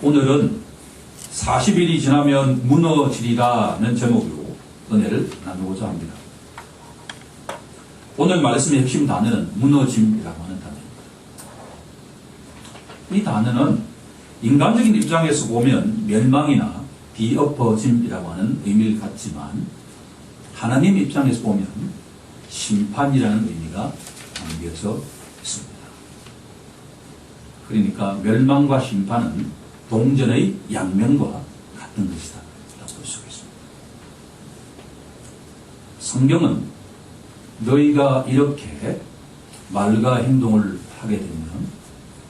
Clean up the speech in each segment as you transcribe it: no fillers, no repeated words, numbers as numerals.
오늘은 40일이 지나면 무너지리라는 제목으로 은혜를 나누고자 합니다. 오늘 말씀의 핵심 단어는 무너짐이라고 하는 단어입니다. 이 단어는 인간적인 입장에서 보면 멸망이나 뒤엎어짐이라고 하는 의미를 갖지만 하나님 입장에서 보면 심판이라는 의미가 담겨져 있습니다. 그러니까 멸망과 심판은 동전의 양면과 같은 것이다 라고 볼 수 있습니다. 성경은 너희가 이렇게 말과 행동을 하게 되면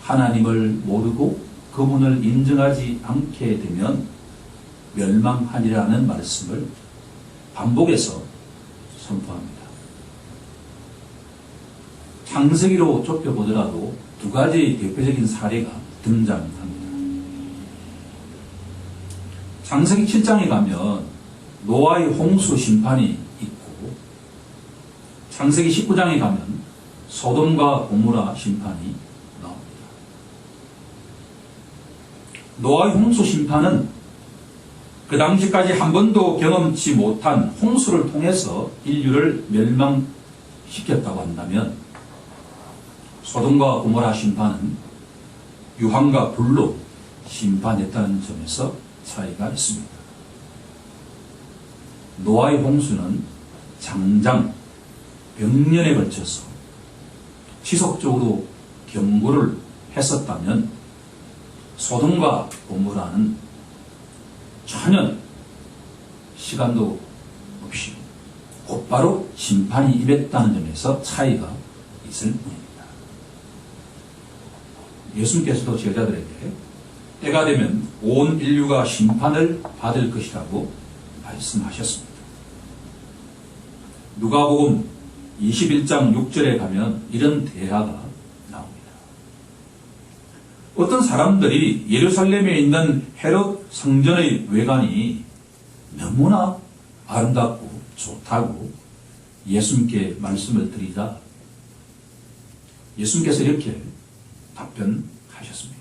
하나님을 모르고 그분을 인정하지 않게 되면 멸망하리라는 말씀을 반복해서 선포합니다. 창세기로 좁혀보더라도 두 가지 대표적인 사례가 등장합니다. 창세기 7장에 가면 노아의 홍수 심판이 있고 창세기 19장에 가면 소돔과 고모라 심판이 나옵니다. 노아의 홍수 심판은 그 당시까지 한 번도 경험치 못한 홍수를 통해서 인류를 멸망시켰다고 한다면 소돔과 고모라 심판은 유황과 불로 심판했다는 점에서 차이가 있습니다. 노아의 홍수는 장장 100년에 걸쳐서 지속적으로 경고를 했었다면 소돔과 고모라는 전혀 시간도 없이 곧바로 심판이 임했다는 점에서 차이가 있을 뿐입니다. 예수님께서도 제자들에게 때가 되면 온 인류가 심판을 받을 것이라고 말씀하셨습니다. 누가복음 21장 6절에 가면 이런 대화가 나옵니다. 어떤 사람들이 예루살렘에 있는 헤롯 성전의 외관이 너무나 아름답고 좋다고 예수님께 말씀을 드리자 예수님께서 이렇게 답변하셨습니다.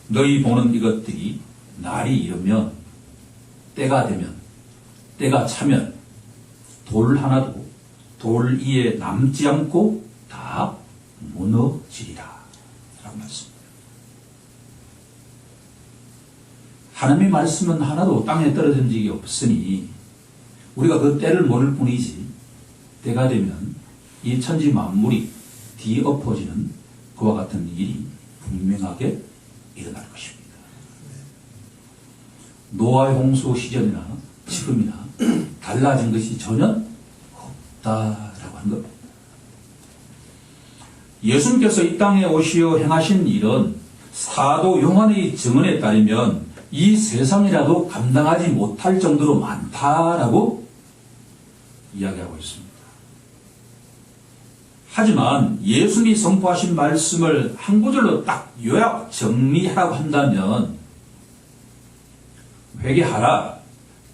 너희 보는 이것들이 날이 이르면 때가 되면 때가 차면 돌 하나도 돌 위에 남지 않고 다 무너지리라 라고 말씀합니다. 하나님의 말씀은 하나도 땅에 떨어진 적이 없으니 우리가 그 때를 모를 뿐이지 때가 되면 이 천지 만물이 뒤엎어지는 그와 같은 일이 분명하게 일어날 것입니다. 노아의 홍수 시절이나 지금이나 달라진 것이 전혀 없다라고 하는 겁니다. 예수님께서 이 땅에 오시어 행하신 일은 사도 요한의 증언에 따르면 이 세상이라도 감당하지 못할 정도로 많다라고 이야기하고 있습니다. 하지만 예수님이 선포하신 말씀을 한 구절로 딱 요약 정리하라고 한다면 회개하라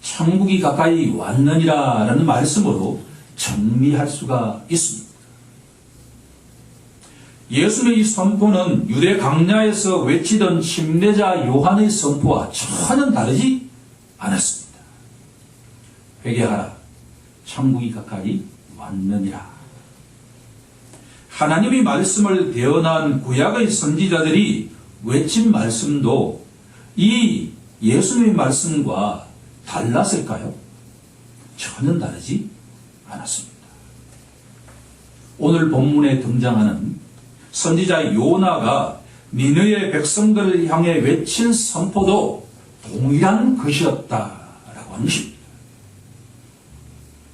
천국이 가까이 왔느니라 라는 말씀으로 정리할 수가 있습니다. 예수님의 이 선포는 유대 광야에서 외치던 침례자 요한의 선포와 전혀 다르지 않았습니다. 회개하라 천국이 가까이 왔느니라. 하나님의 말씀을 대언한 구약의 선지자들이 외친 말씀도 이 예수님의 말씀과 달랐을까요? 전혀 다르지 않았습니다. 오늘 본문에 등장하는 선지자 요나가 니느웨 백성들을 향해 외친 선포도 동일한 것이었다라고 하는 것입니다.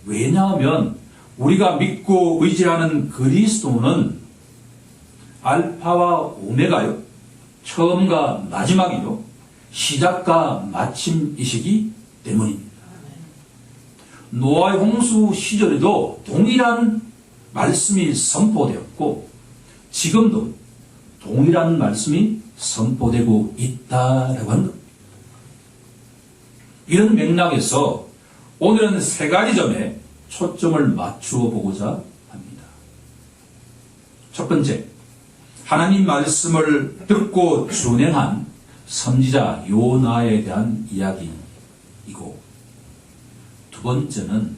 왜냐하면 우리가 믿고 의지하는 그리스도는 알파와 오메가요, 처음과 마지막이요, 시작과 마침이시기 때문입니다. 노아의 홍수 시절에도 동일한 말씀이 선포되었고 지금도 동일한 말씀이 선포되고 있다라고 하는 겁니다. 이런 맥락에서 오늘은 세 가지 점에 초점을 맞추어 보고자 합니다. 첫 번째, 하나님 말씀을 듣고 준행한 선지자 요나에 대한 이야기이고, 두 번째는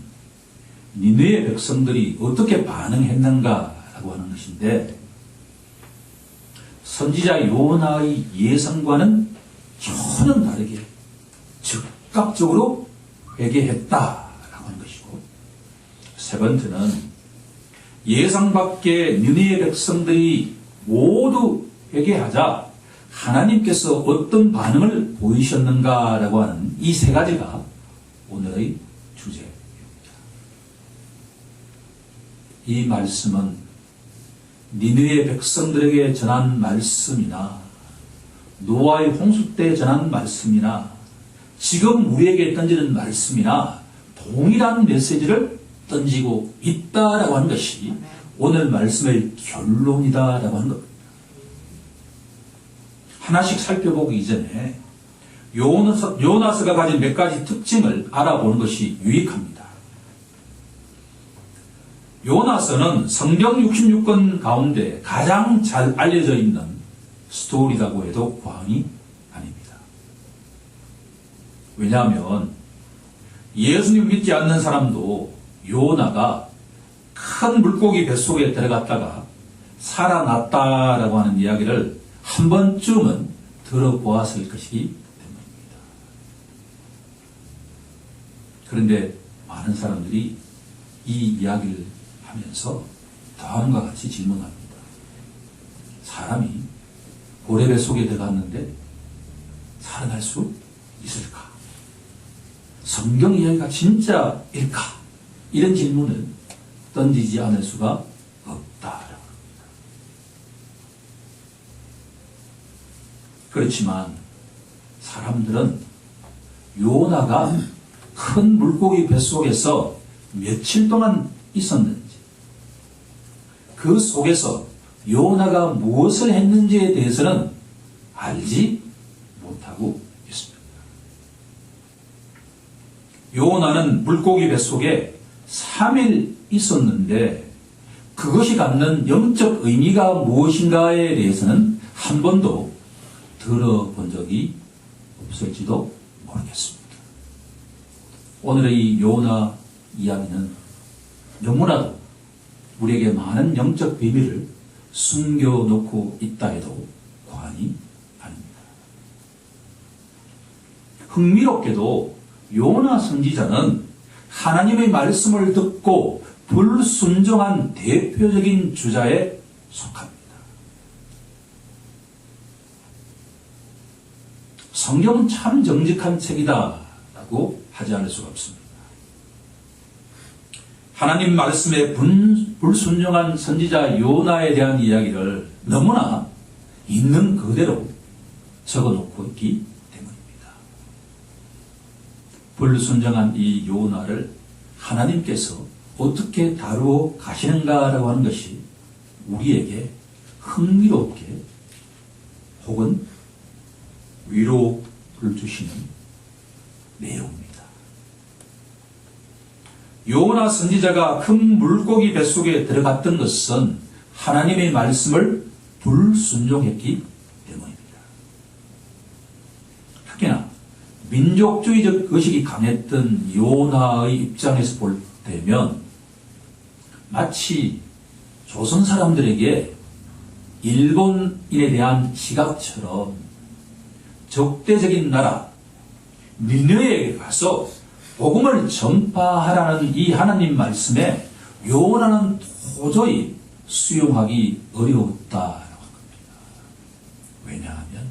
니느웨 백성들이 어떻게 반응했는가라고 하는 것인데, 선지자 요나의 예상과는 전혀 다르게 즉각적으로 회개했다라고 하는 것이고, 세 번째는 예상 밖의 니느웨 백성들이 모두 회개하자 하나님께서 어떤 반응을 보이셨는가라고 하는 이 세 가지가 오늘의 주제입니다. 이 말씀은 니느웨 백성들에게 전한 말씀이나 노아의 홍수 때 전한 말씀이나 지금 우리에게 던지는 말씀이나 동일한 메시지를 던지고 있다라고 하는 것이 오늘 말씀의 결론이다라고 하는 겁니다. 하나씩 살펴보기 이전에 요나서가 가진 몇 가지 특징을 알아보는 것이 유익합니다. 요나서는 성경 66권 가운데 가장 잘 알려져 있는 스토리라고 해도 과언이 아닙니다. 왜냐하면 예수님 믿지 않는 사람도 요나가 큰 물고기 뱃속에 들어갔다가 살아났다라고 하는 이야기를 한 번쯤은 들어보았을 것이기 때문입니다. 그런데 많은 사람들이 이 이야기를 하면서 다음과 같이 질문합니다. 사람이 고래 뱃속에 들어갔는데 살아날 수 있을까? 성경 이야기가 진짜일까? 이런 질문을 던지지 않을 수가 없다라고 합니다. 그렇지만 사람들은 요나가 큰 물고기 뱃속에서 며칠 동안 있었는지, 그 속에서 요나가 무엇을 했는지에 대해서는 알지 못하고 있습니다. 요나는 물고기 뱃속에 3일 있었는데 그것이 갖는 영적 의미가 무엇인가에 대해서는 한 번도 들어본 적이 없을지도 모르겠습니다. 오늘의 이 요나 이야기는 너무나도 우리에게 많은 영적 비밀을 숨겨놓고 있다 해도 과언이 아닙니다. 흥미롭게도 요나 선지자는 하나님의 말씀을 듣고 불순종한 대표적인 주자에 속합니다. 성경은 참 정직한 책이다라고 하지 않을 수가 없습니다. 하나님 말씀에 불순종한 선지자 요나에 대한 이야기를 너무나 있는 그대로 적어놓고 있기 때문입니다. 불순종한 이 요나를 하나님께서 어떻게 다루어 가시는가라고 하는 것이 우리에게 흥미롭게 혹은 위로를 주시는 내용입니다. 요나 선지자가 큰 물고기 뱃속에 들어갔던 것은 하나님의 말씀을 불순종했기 때문입니다. 특히나 민족주의적 의식이 강했던 요나의 입장에서 볼 때면 마치 조선 사람들에게 일본인에 대한 시각처럼 적대적인 나라 니느웨에 가서 복음을 전파하라는 이 하나님 말씀에 요나는 도저히 수용하기 어려웠다라고 합니다. 왜냐하면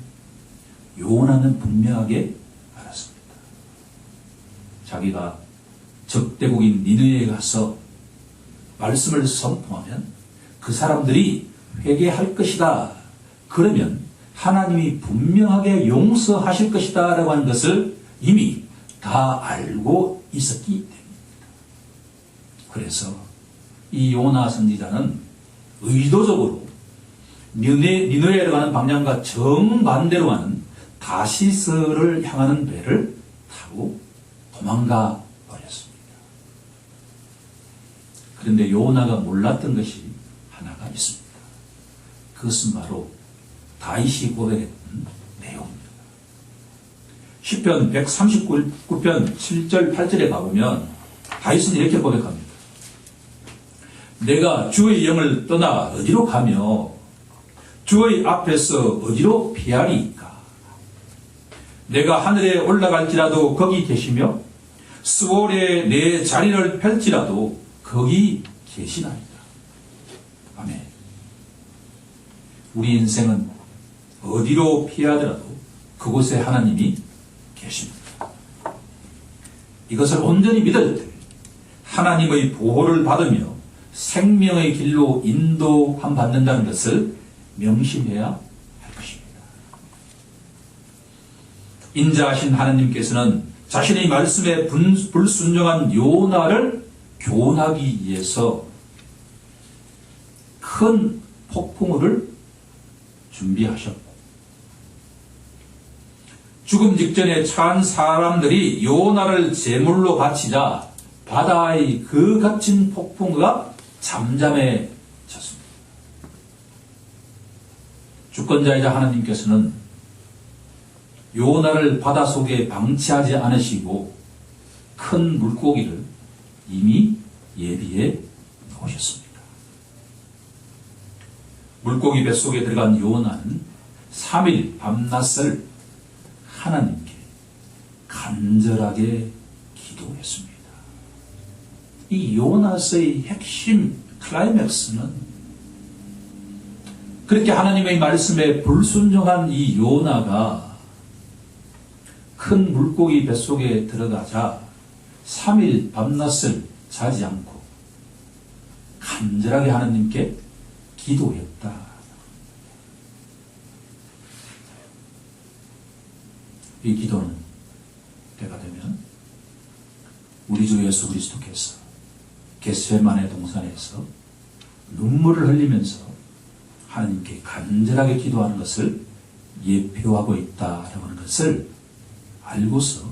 요나는 분명하게 알았습니다. 자기가 적대국인 니느웨에 가서 말씀을 선포하면 그 사람들이 회개할 것이다. 그러면 하나님이 분명하게 용서하실 것이다 라고 하는 것을 이미 다 알고 있었기 때문입니다. 그래서 이 요나 선지자는 의도적으로 니느웨로 가는 방향과 정반대로 가는 다시스를 향하는 배를 타고 도망가 버렸습니다. 그런데 요나가 몰랐던 것이 하나가 있습니다. 그것은 바로 다윗이 고백했던 내용입니다. 시편 139편 7절 8절에 가보면 다윗은 이렇게 고백합니다. 내가 주의 영을 떠나 어디로 가며 주의 앞에서 어디로 피하리이까. 내가 하늘에 올라갈지라도 거기 계시며 스월에 내 자리를 펼지라도 거기 계시나이다. 아멘. 우리 인생은 어디로 피하더라도 그곳에 하나님이 계십니다. 이것을 온전히 믿을 때 하나님의 보호를 받으며 생명의 길로 인도함 받는다는 것을 명심해야 할 것입니다. 인자하신 하나님께서는 자신의 말씀에 불순종한 요나를 교훈하기 위해서 큰 폭풍우를 준비하셨고, 죽음 직전에 처한 사람들이 요나를 제물로 바치자 바다의 그 갇힌 폭풍우가 잠잠해졌습니다. 주권자이자 하나님께서는 요나를 바다 속에 방치하지 않으시고 큰 물고기를 이미 예비해 놓으셨습니다. 물고기 뱃속에 들어간 요나는 3일 밤낮을 하나님께 간절하게 기도했습니다. 이 요나서의 핵심 클라이맥스는 그렇게 하나님의 말씀에 불순종한 이 요나가 큰 물고기 뱃속에 들어가자 3일 밤낮을 자지 않고 간절하게 하나님께 기도했다. 이 기도는 때가 되면 우리 주 예수 그리스도께서 겟세마네 동산에서 눈물을 흘리면서 하나님께 간절하게 기도하는 것을 예표하고 있다라고 하는 것을 알고서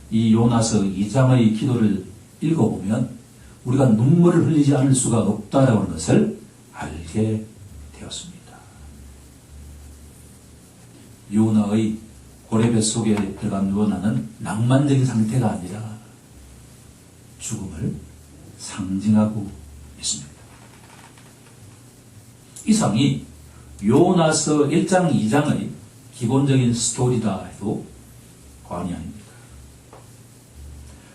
이 요나서 2장의 기도를 읽어보면 우리가 눈물을 흘리지 않을 수가 없다라고 하는 것을 알게 되었습니다. 요나의 고래뱃 속에 들어간 요나는 낭만적인 상태가 아니라 죽음을 상징하고 있습니다. 이상이 요나서 1장 2장의 기본적인 스토리다 해도 과언이 아닙니다.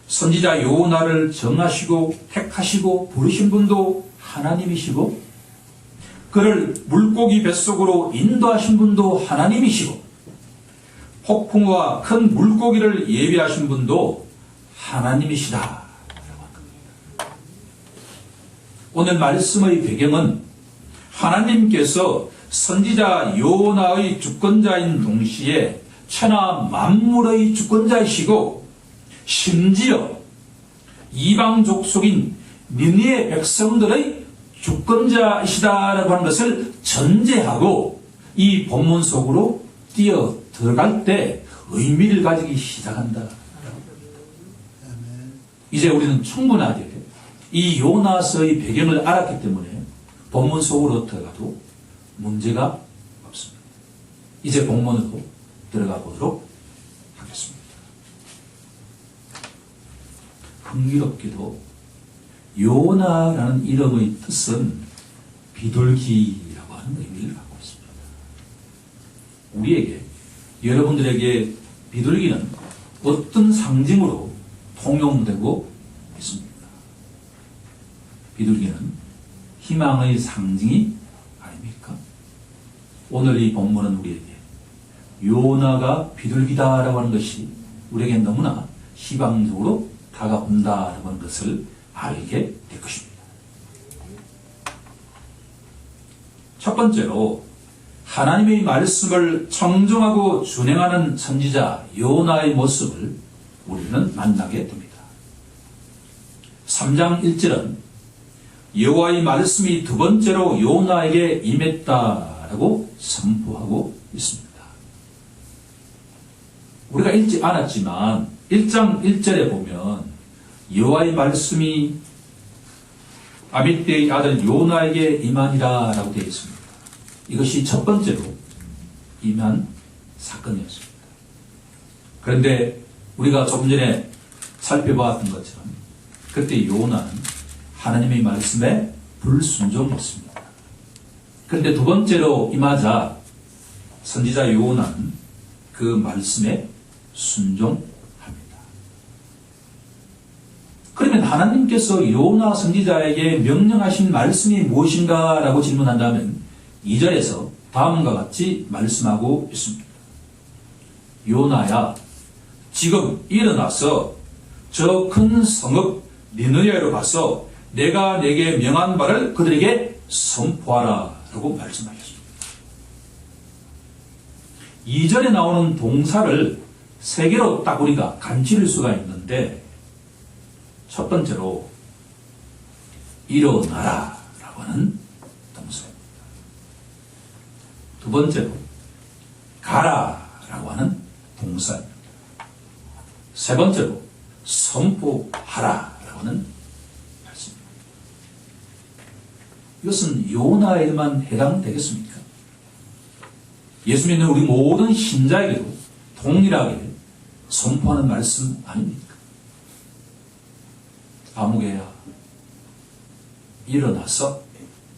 선지자 요나를 정하시고 택하시고 부르신 분도 하나님이시고 그를 물고기 뱃속으로 인도하신 분도 하나님이시고 폭풍우와 큰 물고기를 예비하신 분도 하나님이시다. 오늘 말씀의 배경은 하나님께서 선지자 요나의 주권자인 동시에 천하 만물의 주권자이시고 심지어 이방 족속인 니느웨 백성들의 주권자이시다라고 하는 것을 전제하고 이 본문 속으로 뛰어 들어갈 때 의미를 가지기 시작한다. 이제 우리는 충분하게 이 요나서의 배경을 알았기 때문에 본문 속으로 들어가도 문제가 없습니다. 이제 본문으로 들어가 보도록 하겠습니다. 흥미롭게도 요나라는 이름의 뜻은 비둘기라고 하는 의미를 갖고 있습니다. 우리에게, 여러분들에게 비둘기는 어떤 상징으로 통용되고 있습니까? 비둘기는 희망의 상징이 아닙니까? 오늘 이 본문은 우리에게 요나가 비둘기다라고 하는 것이 우리에게 너무나 희망적으로 다가온다라고 하는 것을 알게 될 것입니다. 첫 번째로 하나님의 말씀을 청정하고 준행하는 선지자 요나의 모습을 우리는 만나게 됩니다. 3장 1절은 여호와의 말씀이 두 번째로 요나에게 임했다라고 선포하고 있습니다. 우리가 읽지 않았지만 1장 1절에 보면 여호와의 말씀이 아mit대의 아들 요나에게 임하니라 라고 되어 있습니다. 이것이 첫 번째로 임한 사건이었습니다. 그런데 우리가 조금 전에 살펴보았던 것처럼 그때 요나는 하나님의 말씀에 불순종했습니다. 그런데 두 번째로 임하자 선지자 요나는 그 말씀에 순종합니다. 그러면 하나님께서 요나 선지자에게 명령하신 말씀이 무엇인가 라고 질문한다면 2절에서 다음과 같이 말씀하고 있습니다. 요나야, 지금 일어나서 저 큰 성읍 니느웨로 가서 내가 내게 명한 바를 그들에게 선포하라 라고 말씀하셨습니다. 2절에 나오는 동사를 세 개로 딱 우리가 간지를 수가 있는데, 첫 번째로 일어나라 라고 하는 동사입니다. 두 번째로 가라 라고 하는 동사입니다. 세 번째로 선포하라 라고 하는 말씀입니다. 이것은 요나에만 해당되겠습니까? 예수 믿는 우리 모든 신자에게도 동일하게 선포하는 말씀 아닙니까? 아무개야, 일어나서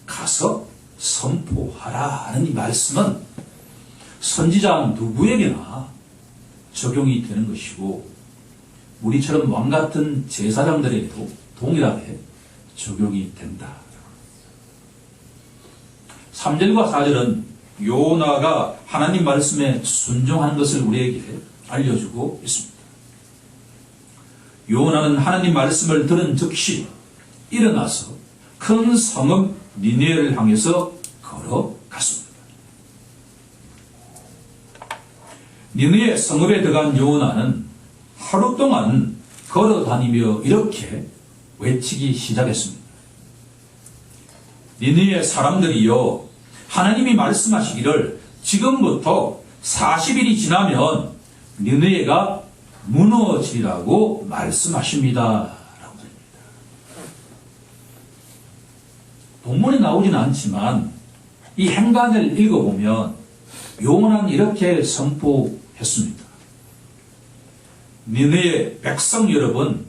가서 선포하라 하는 이 말씀은 선지자 누구에게나 적용이 되는 것이고, 우리처럼 왕같은 제사장들에게도 동일하게 적용이 된다. 3절과 4절은 요나가 하나님 말씀에 순종하는 것을 우리에게 알려주고 있습니다. 요나는 하나님 말씀을 들은 즉시 일어나서 큰 성읍 니느웨를 향해서 걸어갔습니다. 니느웨 성읍에 들어간 요나는 하루 동안 걸어다니며 이렇게 외치기 시작했습니다. 니느웨 사람들이여, 하나님이 말씀하시기를 지금부터 40일이 지나면 니느웨가 무너지리라고 말씀하십니다. 라고 합니다. 본문에 나오지는 않지만 이 행간을 읽어보면 요나는 이렇게 선포했습니다. 니느웨 백성 여러분,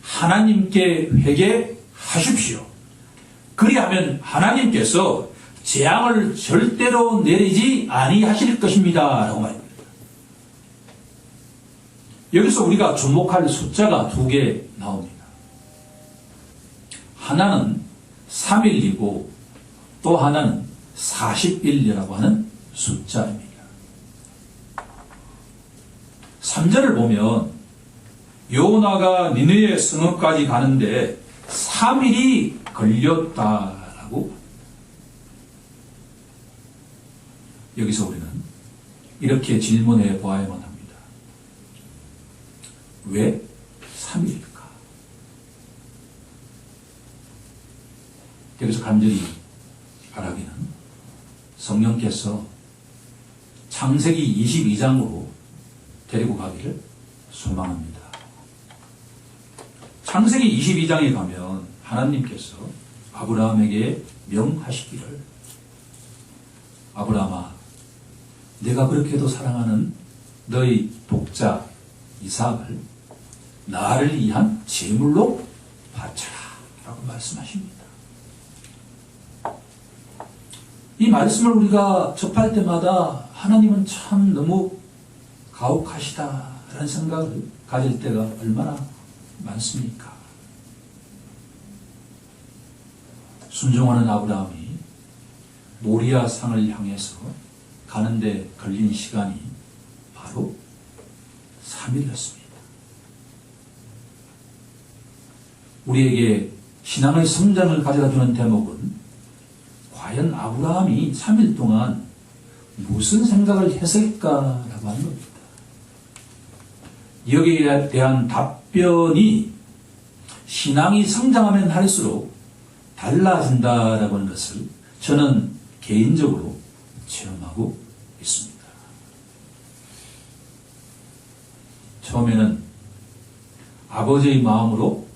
하나님께 회개하십시오. 그리하면 하나님께서 재앙을 절대로 내리지 아니하실 것입니다. 라고 말합니다. 여기서 우리가 주목할 숫자가 두 개 나옵니다. 하나는 3일이고 또 하나는 40일이라고 하는 숫자입니다. 3절을 보면 요나가 니느웨 성읍까지 가는데 3일이 걸렸다라고, 여기서 우리는 이렇게 질문해 보아야만 합니다. 왜 3일일까? 여기서 간절히 바라기는 성령께서 창세기 22장으로 데리고 가기를 소망합니다. 창세기 22장에 가면 하나님께서 아브라함에게 명하시기를, 아브라함아, 내가 그렇게도 사랑하는 너희 독자 이삭을 나를 위한 제물로 바쳐라 라고 말씀하십니다. 이 말씀을 우리가 접할 때마다 하나님은 참 너무 가혹하시다라는 생각을 가질 때가 얼마나 많습니까? 순종하는 아브라함이 모리아 산을 향해서 가는데 걸린 시간이 바로 3일이었습니다. 우리에게 신앙의 성장을 가져다주는 대목은 과연 아브라함이 3일 동안 무슨 생각을 했을까라고 하는 겁니다. 여기에 대한 답변이 신앙이 성장하면 할수록 달라진다라고 하는 것을 저는 개인적으로 체험하고 있습니다. 처음에는 아버지의 마음으로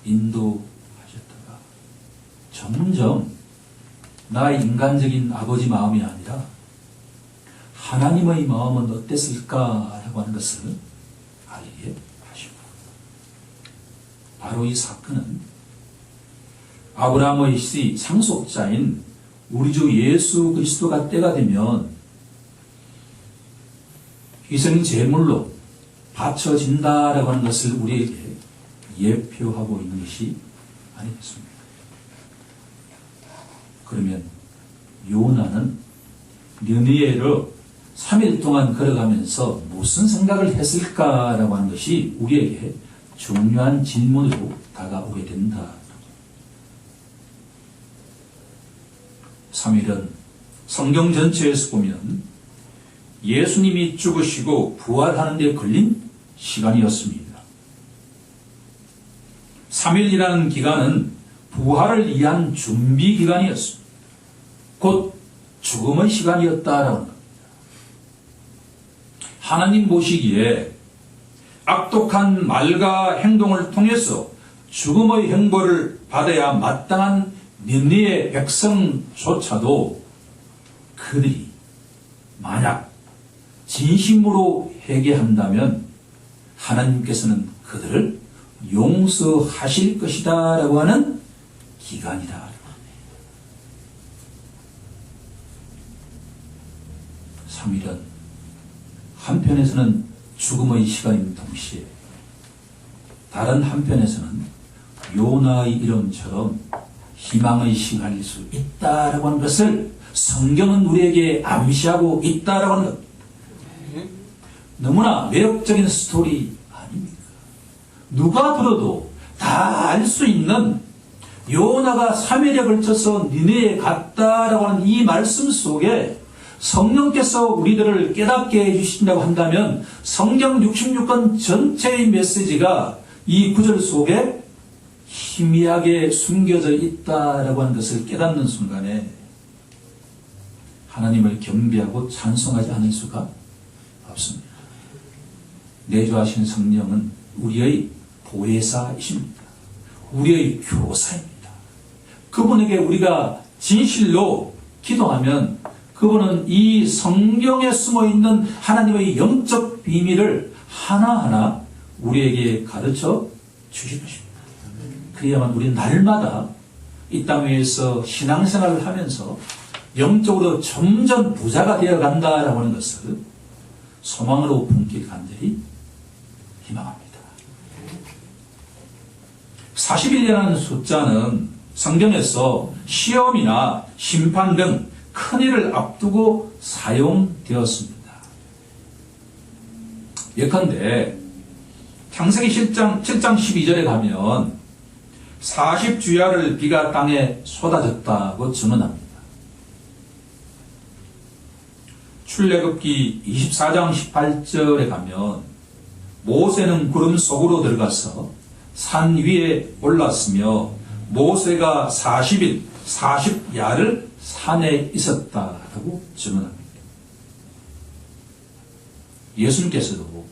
인도하셨다가 점점 나의 인간적인 아버지 마음이 아니라 하나님의 마음은 어땠을까라고 하는 것을 알게 하시고, 바로 이 사건은 아브라함의 시 상속자인 우리 주 예수 그리스도가 때가 되면 희생 제물로 바쳐진다라고 하는 것을 우리에게 예표하고 있는 것이 아니겠습니까? 그러면 요나는 느니에로 3일 동안 걸어가면서 무슨 생각을 했을까라고 하는 것이 우리에게 중요한 질문으로 다가오게 된다. 3일은 성경 전체에서 보면 예수님이 죽으시고 부활하는 데 걸린 시간이었습니다. 3일이라는 기간은 부활을 위한 준비 기간이었습니다. 곧 죽음의 시간이었다라는 겁니다. 하나님 보시기에 악독한 말과 행동을 통해서 죽음의 형벌을 받아야 마땅한 니느웨 백성조차도 그들이 만약 진심으로 회개한다면 하나님께서는 그들을 용서하실 것이다 라고 하는 기간이다. 3일은 한편에서는 죽음의 시간인 동시에 다른 한편에서는 요나의 이름처럼 희망의 시간일 수 있다라고 하는 것을 성경은 우리에게 암시하고 있다라고 하는 것. 너무나 매력적인 스토리 아닙니까? 누가 들어도 다 알 수 있는 요나가 3일에 걸쳐서 니느웨에 갔다라고 하는 이 말씀 속에 성령께서 우리들을 깨닫게 해주신다고 한다면 성경 66권 전체의 메시지가 이 구절 속에 희미하게 숨겨져 있다라고 하는 것을 깨닫는 순간에 하나님을 경배하고 찬송하지 않을 수가 없습니다. 내주하신 성령은 우리의 보혜사이십니다. 우리의 교사입니다. 그분에게 우리가 진실로 기도하면 그분은 이 성경에 숨어있는 하나님의 영적 비밀을 하나하나 우리에게 가르쳐 주실 것입니다. 그래야만 우리는 날마다 이 땅 위에서 신앙생활을 하면서 영적으로 점점 부자가 되어 간다라고 하는 것을 소망으로 품길 간절히 희망합니다. 40일이라는 숫자는 성경에서 시험이나 심판 등 큰일을 앞두고 사용되었습니다. 예컨대 창세기 7장 12절에 가면 40주야를 비가 땅에 쏟아졌다고 증언합니다. 출애굽기 24장 18절에 가면 모세는 구름 속으로 들어가서 산 위에 올랐으며 모세가 40일 40야를 산에 있었다라고 증언합니다. 예수님께서도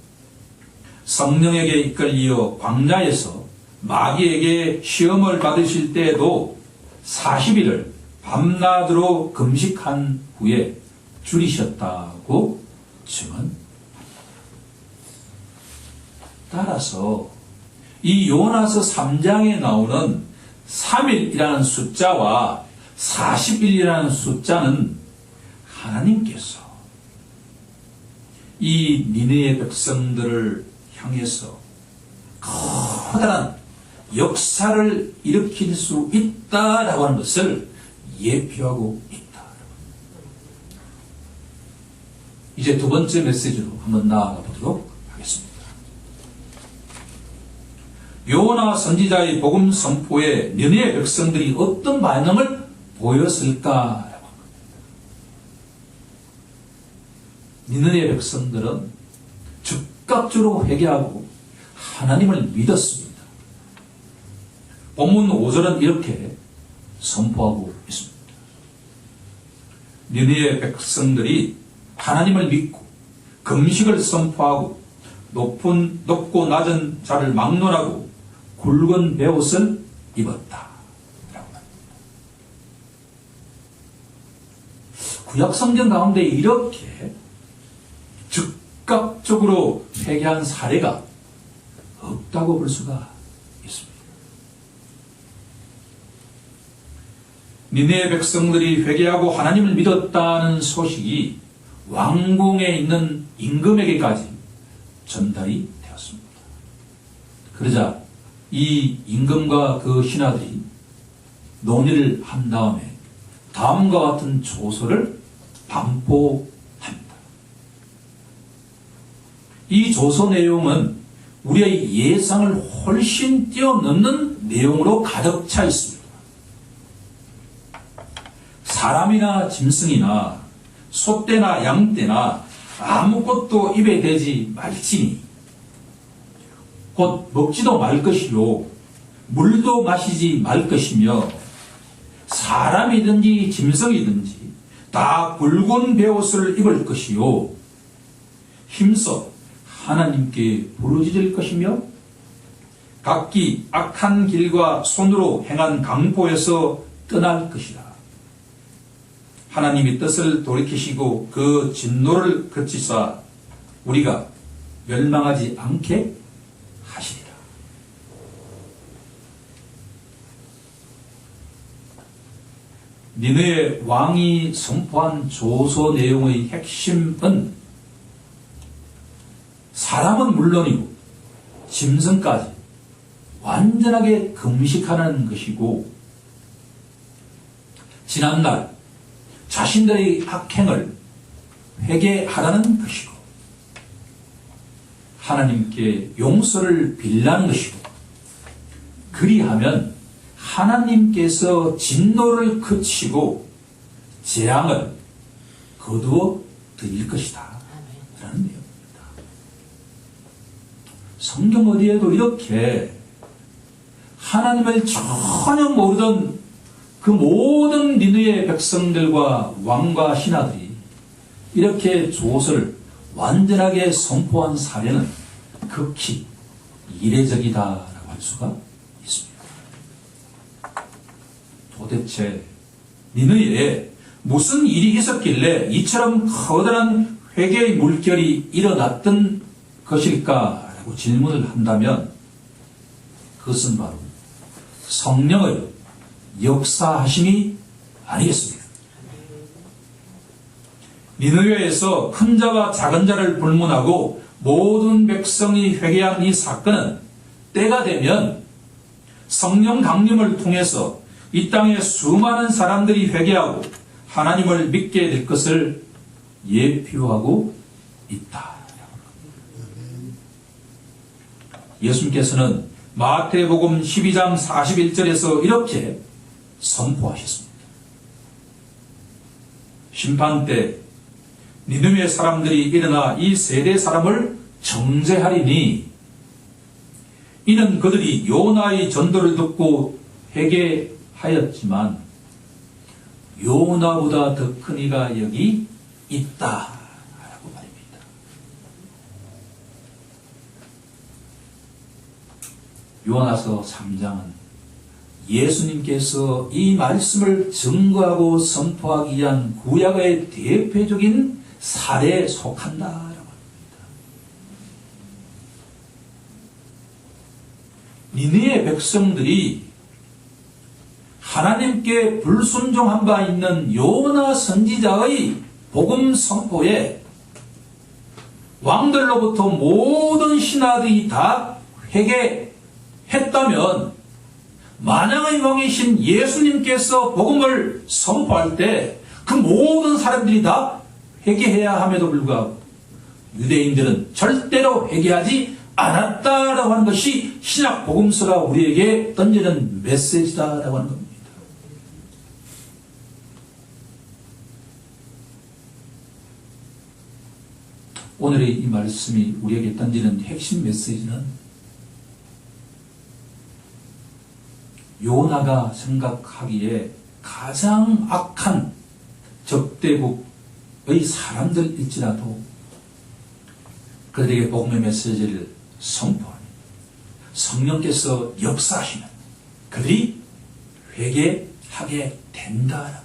성령에게 이끌려 광야에서 마귀에게 시험을 받으실 때에도 40일을 밤낮으로 금식한 후에 줄이셨다고 증언합니다. 따라서 이 요나서 3장에 나오는 3일이라는 숫자와 40일이라는 숫자는 하나님께서 이 니느웨 백성들을 향해서 커다란 역사를 일으킬 수 있다라고 하는 것을 예표하고 있다. 이제 두 번째 메시지로 한번 나아가 보도록 하겠습니다. 요나 선지자의 복음 선포에 니느웨 백성들이 어떤 반응을 보였을까라고 합니다. 니느웨 백성들은 즉각적으로 회개하고 하나님을 믿었습니다. 본문 5절은 이렇게 선포하고 있습니다. 니느웨 백성들이 하나님을 믿고 금식을 선포하고 높고 낮은 자를 막론하고 굵은 베옷을 입었다. 구약성경 가운데 이렇게 즉각적으로 회개한 사례가 없다고 볼 수가 있습니다. 니네의 백성들이 회개하고 하나님을 믿었다는 소식이 왕궁에 있는 임금에게까지 전달이 되었습니다. 그러자 이 임금과 그 신하들이 논의를 한 다음에 다음과 같은 조서를 반포합니다. 이 조서 내용은 우리의 예상을 훨씬 뛰어넘는 내용으로 가득 차 있습니다. 사람이나 짐승이나 소떼나 양떼나 아무것도 입에 대지 말지니 곧 먹지도 말 것이요 물도 마시지 말 것이며 사람이든지 짐승이든지 다 굵은 베옷을 입을 것이요 힘써 하나님께 부르짖을 것이며 각기 악한 길과 손으로 행한 강포에서 떠날 것이라. 하나님이 뜻을 돌이키시고 그 진노를 그치사 우리가 멸망하지 않게 하시리라. 니느의 왕이 선포한 조서 내용의 핵심은 사람은 물론이고 짐승까지 완전하게 금식하는 것이고 지난날 자신들의 악행을 회개하라는 것이고 하나님께 용서를 빌라는 것이고 그리하면 하나님께서 진노를 그치고 재앙을 거두어 드릴 것이다 라는 내용입니다. 성경 어디에도 이렇게 하나님을 전혀 모르던 그 모든 니느의 백성들과 왕과 신하들이 이렇게 조서를 완전하게 선포한 사례는 극히 이례적이다라고 할 수가 있습니다. 도대체 니느에 무슨 일이 있었길래 이처럼 커다란 회개의 물결이 일어났던 것일까라고 질문을 한다면 그것은 바로 성령의 역사하심이 아니겠습니까? 니느웨에서 큰 자가 작은 자를 불문하고 모든 백성이 회개한 이 사건은 때가 되면 성령 강림을 통해서 이 땅에 수많은 사람들이 회개하고 하나님을 믿게 될 것을 예표하고 있다. 예수님께서는 마태복음 12장 41절에서 이렇게 선포하셨습니다. 심판 때 니느웨 사람들이 일어나 이 세대 사람을 정죄하리니 이는 그들이 요나의 전도를 듣고 회개하였지만 요나보다 더 큰 이가 여기 있다라고 말입니다. 요나서 3장은 예수님께서 이 말씀을 증거하고 선포하기 위한 구약의 대표적인 사례에 속한다라고 합니다. 니느의 백성들이 하나님께 불순종한 바 있는 요나 선지자의 복음 선포에 왕들로부터 모든 신하들이 다 회개했다면 만왕의 왕이신 예수님께서 복음을 선포할 때 그 모든 사람들이 다 회개해야 함에도 불구하고 유대인들은 절대로 회개하지 않았다라고 하는 것이 신약 복음서가 우리에게 던지는 메시지다라고 하는 겁니다. 오늘의 이 말씀이 우리에게 던지는 핵심 메시지는 요나가 생각하기에 가장 악한 적대국의 사람들일지라도 그들에게 복음의 메시지를 선포하니 성령께서 역사하시면 그들이 회개하게 된다.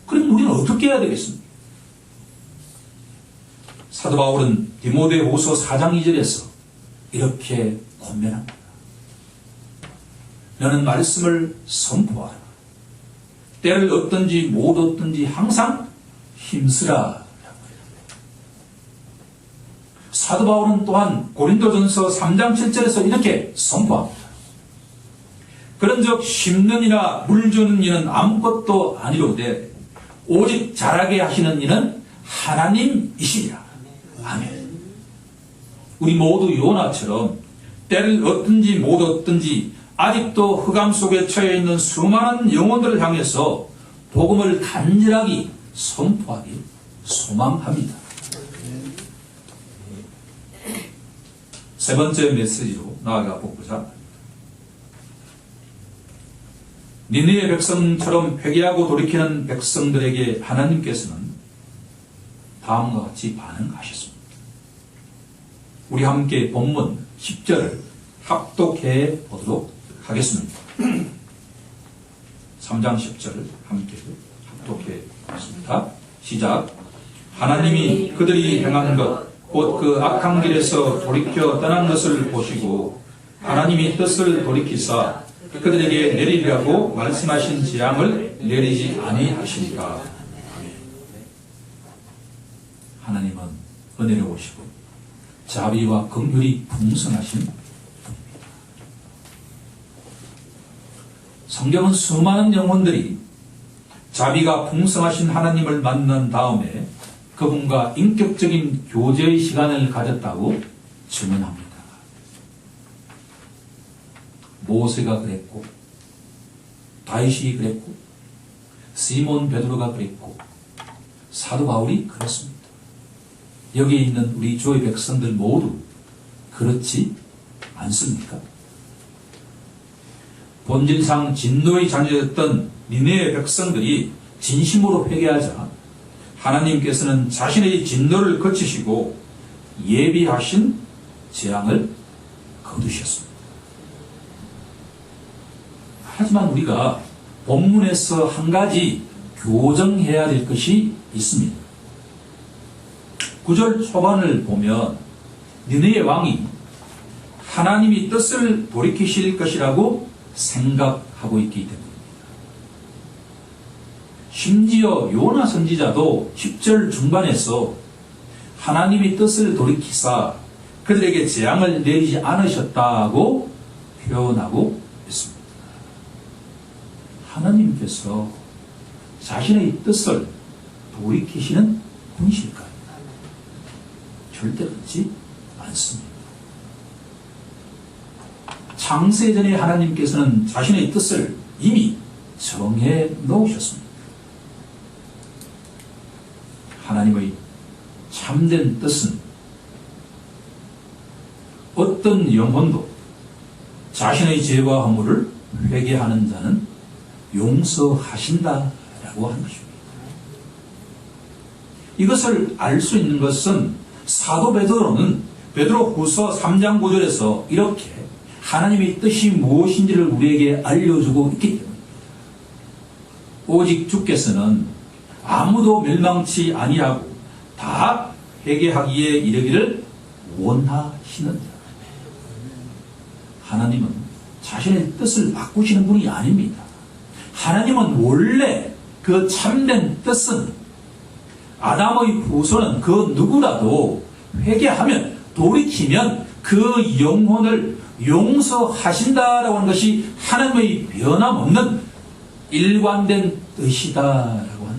그럼 우리는 어떻게 해야 되겠습니까? 사도 바울은 디모데후서 4장 2절에서 이렇게 권면합니다. 너는 말씀을 선포하라. 때를 얻든지 못 얻든지 항상 힘쓰라. 사도 바울은 또한 고린도전서 3장 7절에서 이렇게 선포합니다. 그런즉 심는 이나 물 주는 이는 아무것도 아니로되 오직 자라게 하시는 이는 하나님이시리라. 아멘. 우리 모두 요나처럼 때를 얻든지 못 얻든지 아직도 흑암 속에 처해 있는 수많은 영혼들을 향해서 복음을 간절하게 선포하기 소망합니다. 세 번째 메시지로 나아가 보고자. 니느웨 백성처럼 회개하고 돌이키는 백성들에게 하나님께서는 다음과 같이 반응하셨습니다. 우리 함께 본문 10절을 합독해 보도록 하겠습니다. 3장 10절을 함께 합독해 보겠습니다. 시작. 하나님이 그들이 행한 것 곧 그 악한 길에서 돌이켜 떠난 것을 보시고 하나님이 뜻을 돌이키사 그들에게 내리리라고 말씀하신 재앙을 내리지 아니하시니까. 하나님은 은혜로우시고 자비와 긍휼이 풍성하신 분입니다. 성경은 수많은 영혼들이 자비가 풍성하신 하나님을 만난 다음에 그분과 인격적인 교제의 시간을 가졌다고 증언합니다. 모세가 그랬고, 다윗이 그랬고, 시몬 베드로가 그랬고, 사도 바울이 그렇습니다. 여기에 있는 우리 주의 백성들 모두 그렇지 않습니까? 본질상 진노의 자녀였던 니느웨 백성들이 진심으로 회개하자 하나님께서는 자신의 진노를 거치시고 예비하신 재앙을 거두셨습니다. 하지만 우리가 본문에서 한 가지 교정해야 될 것이 있습니다. 9절 초반을 보면 니느웨 왕이 하나님이 뜻을 돌이키실 것이라고 생각하고 있기 때문입니다. 심지어 요나 선지자도 10절 중반에서 하나님이 뜻을 돌이키사 그들에게 재앙을 내리지 않으셨다고 표현하고 있습니다. 하나님께서 자신의 뜻을 돌이키시는 분이실까요? 절대 그렇지 않습니다. 창세전에 하나님께서는 자신의 뜻을 이미 정해 놓으셨습니다. 하나님의 참된 뜻은 어떤 영혼도 자신의 죄와 허물을 회개하는 자는 용서하신다라고 하는 것입니다. 이것을 알 수 있는 것은 사도 베드로는 베드로후서 3장 9절에서 이렇게 하나님의 뜻이 무엇인지를 우리에게 알려주고 있기 때문입니다. 오직 주께서는 아무도 멸망치 아니하고 다 회개하기에 이르기를 원하시는다. 하나님은 자신의 뜻을 바꾸시는 분이 아닙니다. 하나님은 원래 그 참된 뜻은 아담의 후손은 그 누구라도 회개하면 돌이키면 그 영혼을 용서하신다라고 하는 것이 하나님의 변함없는 일관된 뜻이다라고 합니다.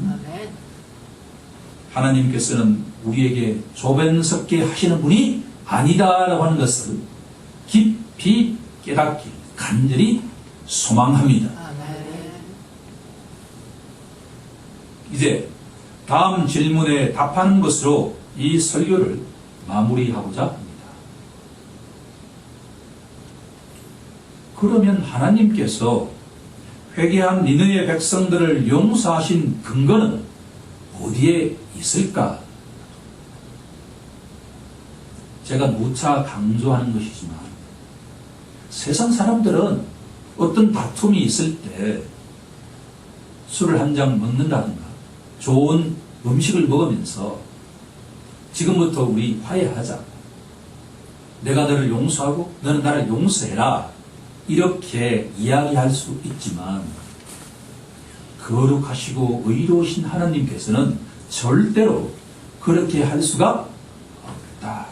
하나님께서는 우리에게 조변석게 하시는 분이 아니다라고 하는 것을 깊이 깨닫기 간절히 소망합니다. 이제 다음 질문에 답하는 것으로 이 설교를 마무리하고자 합니다. 그러면 하나님께서 회개한 니느웨 백성들을 용서하신 근거는 어디에 있을까? 제가 누차 강조하는 것이지만 세상 사람들은 어떤 다툼이 있을 때 술을 한 잔 먹는다든가 좋은 음식을 먹으면서 지금부터 우리 화해하자. 내가 너를 용서하고 너는 나를 용서해라. 이렇게 이야기할 수 있지만 거룩하시고 의로우신 하나님께서는 절대로 그렇게 할 수가 없다.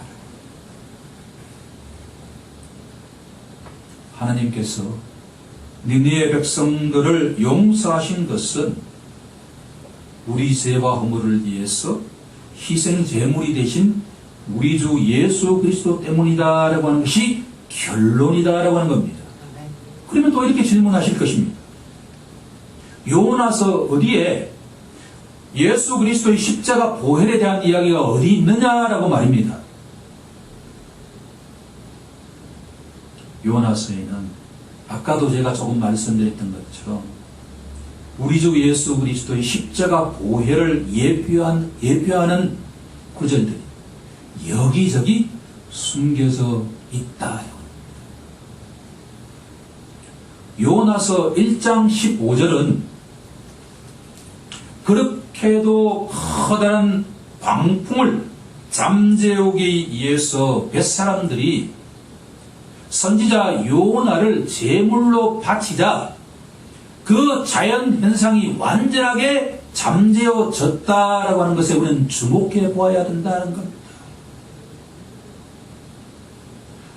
하나님께서 니느웨 백성들을 용서하신 것은 우리 죄와 허물을 위해서 희생 제물이 되신 우리 주 예수 그리스도 때문이다라고 하는 것이 결론이다라고 하는 겁니다. 그러면 또 이렇게 질문하실 것입니다. 요나서 어디에 예수 그리스도의 십자가 보혈에 대한 이야기가 어디 있느냐라고 말입니다. 요나서에는 아까도 제가 조금 말씀드렸던 것처럼 우리 주 예수 그리스도의 십자가 보혈을 예표하는 구절들이 여기저기 숨겨져 있다. 요나서 1장 15절은 그렇게도 커다란 광풍을 잠재우기 위해서 뱃사람들이 선지자 요나를 제물로 바치자 그 자연 현상이 완전하게 잠재워졌다라고 하는 것에 우리는 주목해 보아야 된다는 겁니다.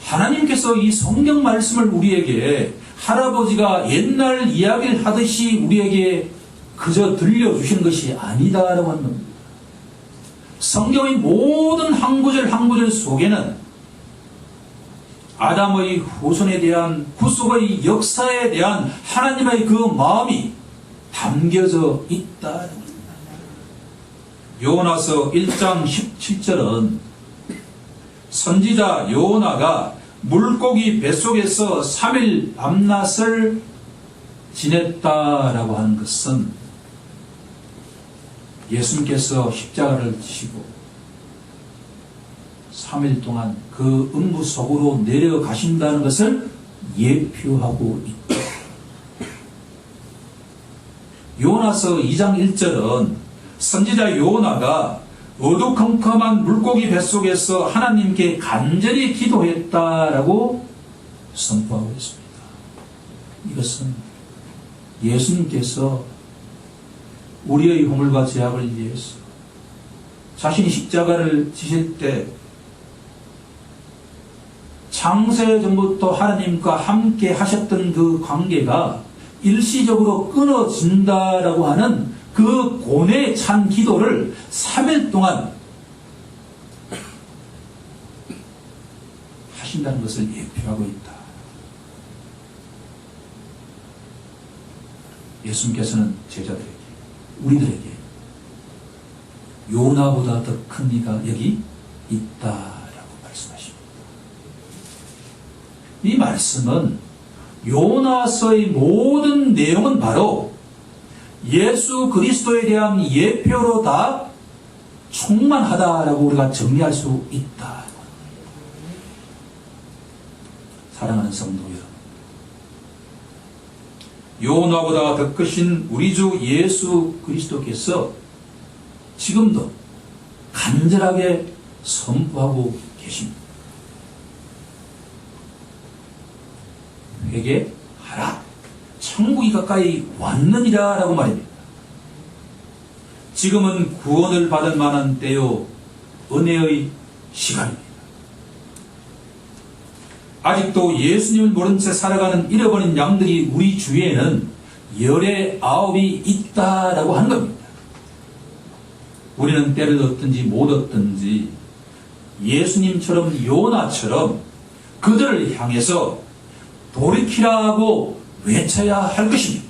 하나님께서 이 성경 말씀을 우리에게 할아버지가 옛날 이야기를 하듯이 우리에게 그저 들려주시는 것이 아니다라고 하는 겁니다. 성경의 모든 한 구절 한 구절 속에는 아담의 후손에 대한 구속의 역사에 대한 하나님의 그 마음이 담겨져 있다. 요나서 1장 17절은 선지자 요나가 물고기 뱃속에서 3일 밤낮을 지냈다라고 하는 것은 예수님께서 십자가를 지시고 3일 동안 그 음부 속으로 내려가신다는 것을 예표하고 있다. 요나서 2장 1절은 선지자 요나가 어두컴컴한 물고기 뱃속에서 하나님께 간절히 기도했다라고 선포하고 있습니다. 이것은 예수님께서 우리의 허물과 죄악을 위해서 자신이 십자가를 지실 때 창세 전부터 하나님과 함께 하셨던 그 관계가 일시적으로 끊어진다라고 하는 그 고뇌에 찬 기도를 3일 동안 하신다는 것을 예표하고 있다. 예수님께서는 제자들에게, 우리들에게 요나보다 더 큰 이가 여기 있다라고 말씀하십니다. 이 말씀은 요나서의 모든 내용은 바로 예수 그리스도에 대한 예표로 다 충만하다라고 우리가 정리할 수 있다. 사랑하는 성도 여러분, 요나보다 더 크신 우리 주 예수 그리스도께서 지금도 간절하게 선포하고 계십니다. 회개하라. 천국이 가까이 왔느니라 라고 말입니다. 지금은 구원을 받을 만한 때요, 은혜의 시간입니다. 아직도 예수님을 모른 채 살아가는 잃어버린 양들이 우리 주위에는 19이 있다라고 하는 겁니다. 우리는 때를 얻든지 못 얻든지 예수님처럼 요나처럼 그들을 향해서 돌이키라고 외쳐야 할 것입니다.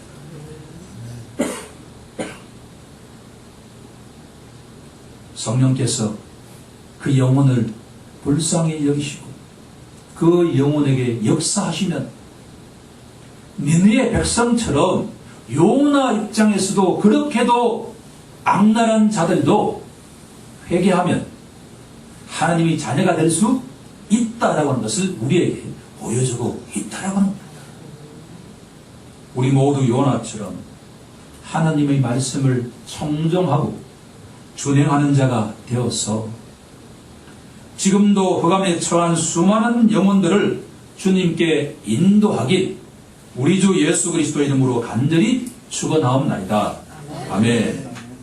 성령께서 그 영혼을 불쌍히 여기시고 그 영혼에게 역사하시면 니느웨 백성처럼 요나 입장에서도 그렇게도 악랄한 자들도 회개하면 하나님의 자녀가 될 수 있다라고 하는 것을 우리에게 보여주고 있다라고 하는 겁니다. 우리 모두 요나처럼 하나님의 말씀을 청정하고 준행하는 자가 되어서 지금도 흑암에 처한 수많은 영혼들을 주님께 인도하길 우리 주 예수 그리스도 이름으로 간절히 축원하옵나이다. 아멘.